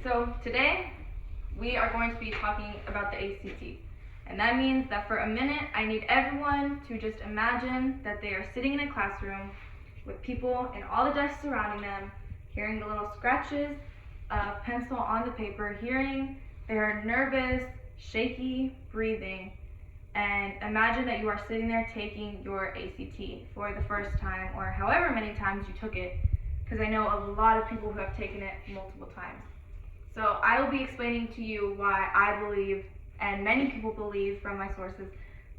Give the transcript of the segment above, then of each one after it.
So today we are going to be talking about the ACT. And that means that for a minute I need everyone to just imagine that they are sitting in a classroom with people and all the desks surrounding them, hearing the little scratches of pencil on the paper, hearing their nervous, shaky breathing, and imagine that you are sitting there taking your ACT for the first time or however many times you took it, because I know a lot of people who have taken it multiple times. So I will be explaining to you why I believe, and many people believe from my sources,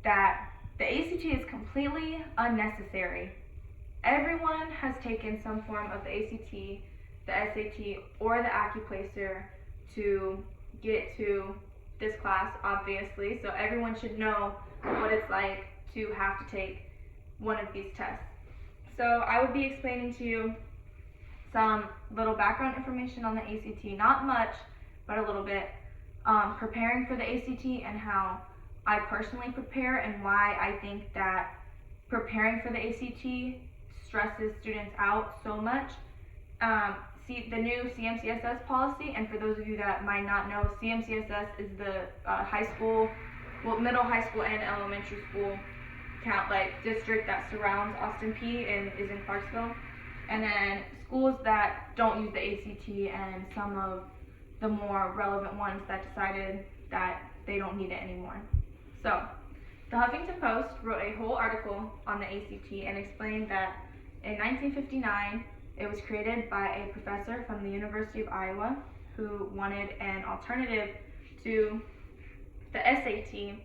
that the ACT is completely unnecessary. Everyone has taken some form of the ACT, the SAT, or the AccuPlacer to get to this class, obviously, so everyone should know what it's like to have to take one of these tests. So I would be explaining to you some little background information on the ACT, not much, but a little bit, preparing for the ACT and how I personally prepare and why I think that preparing for the ACT stresses students out so much. The new CMCSS policy, and for those of you that might not know, CMCSS is the middle high school and elementary school district that surrounds Austin Peay and is in Clarksville. And then schools that don't use the ACT and some of the more relevant ones that decided that they don't need it anymore. So, the Huffington Post wrote a whole article on the ACT and explained that in 1959, it was created by a professor from the University of Iowa who wanted an alternative to the SAT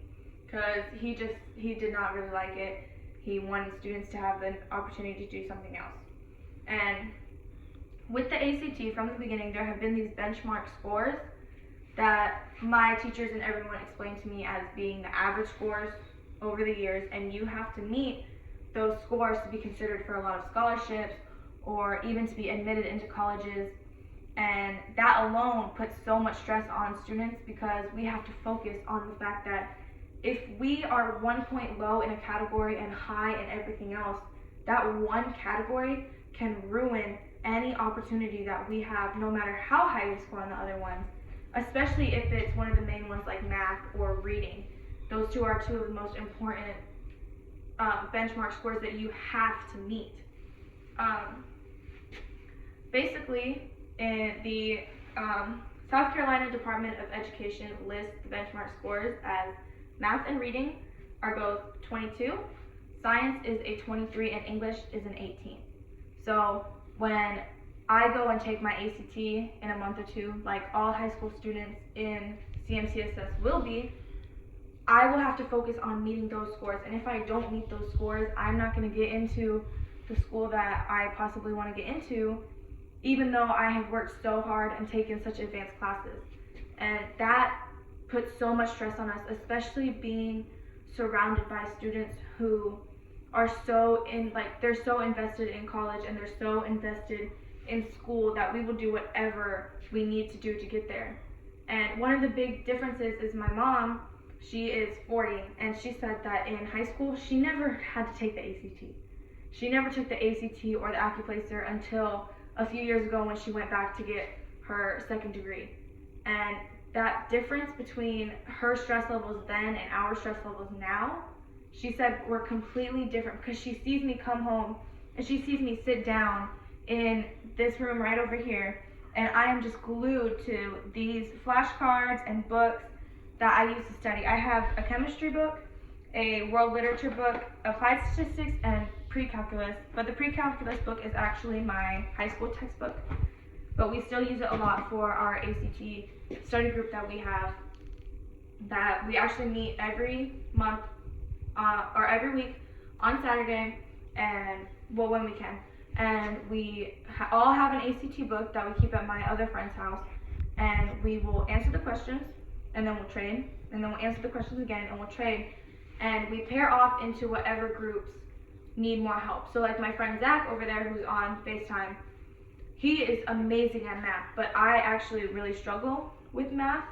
because he did not really like it. He wanted students to have the opportunity to do something else. And with the ACT, from the beginning, there have been these benchmark scores that my teachers and everyone explained to me as being the average scores over the years, and you have to meet those scores to be considered for a lot of scholarships or even to be admitted into colleges. And that alone puts so much stress on students because we have to focus on the fact that if we are 1 point low in a category and high in everything else, that one category can ruin any opportunity that we have, no matter how high we score on the other ones, especially if it's one of the main ones like math or reading. Those two are two of the most important benchmark scores that you have to meet. Basically, in the South Carolina Department of Education lists the benchmark scores as math and reading are both 22, science is a 23, and English is an 18. So when I go and take my ACT in a month or two, like all high school students in CMCSS will be, I will have to focus on meeting those scores. And if I don't meet those scores, I'm not going to get into the school that I possibly want to get into, even though I have worked so hard and taken such advanced classes. And that puts so much stress on us, especially being surrounded by students who are they're so invested in college and they're so invested in school that we will do whatever we need to do to get there. And one of the big differences is my mom. She is 40, and she said that in high school she never had to take the ACT. She never took the ACT or the AccuPlacer until a few years ago when she went back to get her second degree. And that difference between her stress levels then and our stress levels now, she said, we're completely different because she sees me come home and she sees me sit down in this room right over here, and I am just glued to these flashcards and books that I use to study. I have a chemistry book, a world literature book, applied statistics, and pre-calculus, but the pre-calculus book is actually my high school textbook, but we still use it a lot for our ACT study group that we have, that we actually meet every month or every week on Saturday, and when we can. And we all have an ACT book that we keep at my other friend's house, and we will answer the questions, and then we'll trade, and then we'll answer the questions again, and we'll trade, and we pair off into whatever groups need more help. So like my friend Zach over there who's on FaceTime, he is amazing at math, but I actually really struggle with math,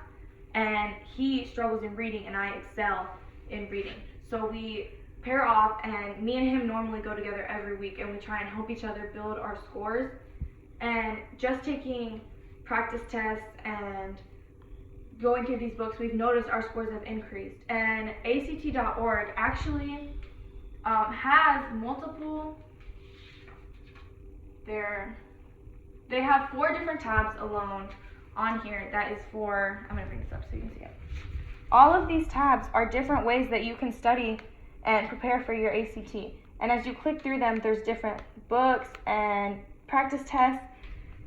and he struggles in reading, and I excel in reading. So we pair off, and me and him normally go together every week, and we try and help each other build our scores. And just taking practice tests and going through these books, we've noticed our scores have increased. And ACT.org actually has multiple, they have 4 different tabs alone on here that is for, I'm going to bring this up so you can see it. All of these tabs are different ways that you can study and prepare for your ACT. And as you click through them, there's different books and practice tests.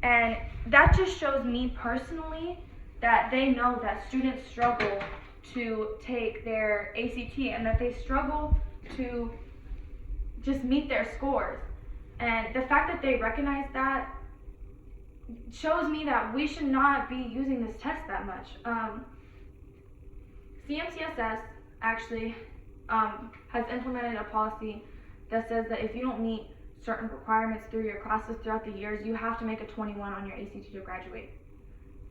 And that just shows me personally that they know that students struggle to take their ACT and that they struggle to just meet their scores. And the fact that they recognize that shows me that we should not be using this test that much. CMCSS actually has implemented a policy that says that if you don't meet certain requirements through your classes throughout the years, you have to make a 21 on your ACT to graduate.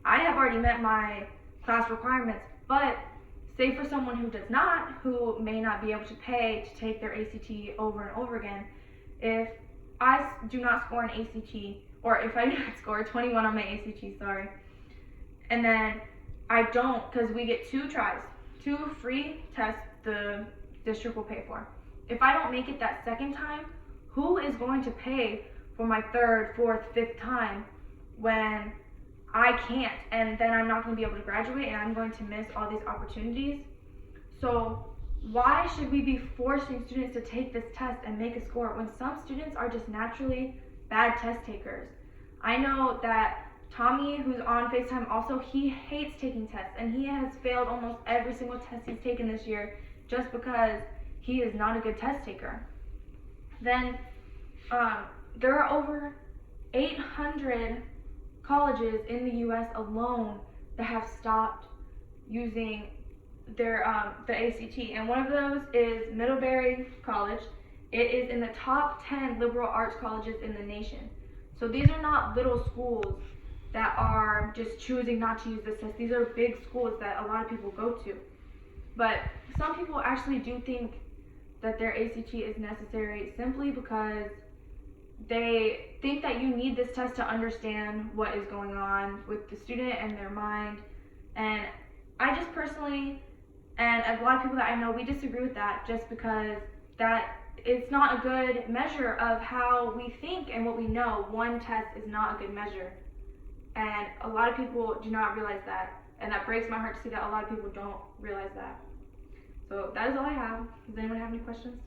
I have already met my class requirements, but say for someone who does not, who may not be able to pay to take their ACT over and over again, if I do not score an ACT, or if I do not score a 21 on my ACT, sorry, and then I don't, because we get 2 tries, 2 free tests the district will pay for. If I don't make it that second time, who is going to pay for my 3rd, 4th, 5th time when I can't, and then I'm not going to be able to graduate and I'm going to miss all these opportunities? So why should we be forcing students to take this test and make a score when some students are just naturally bad test takers? I know that Tommy, who's on FaceTime also, he hates taking tests, and he has failed almost every single test he's taken this year just because he is not a good test taker. Then there are over 800 colleges in the U.S. alone that have stopped using their the ACT, and one of those is Middlebury College. It is in the top 10 liberal arts colleges in the nation. So these are not little schools that are just choosing not to use this test. These are big schools that a lot of people go to. But some people actually do think that their ACT is necessary simply because they think that you need this test to understand what is going on with the student and their mind. And I just personally, and a lot of people that I know, we disagree with that, just because that it's not a good measure of how we think and what we know. One test is not a good measure. And a lot of people do not realize that. And that breaks my heart to see that a lot of people don't realize that. So that is all I have. Does anyone have any questions?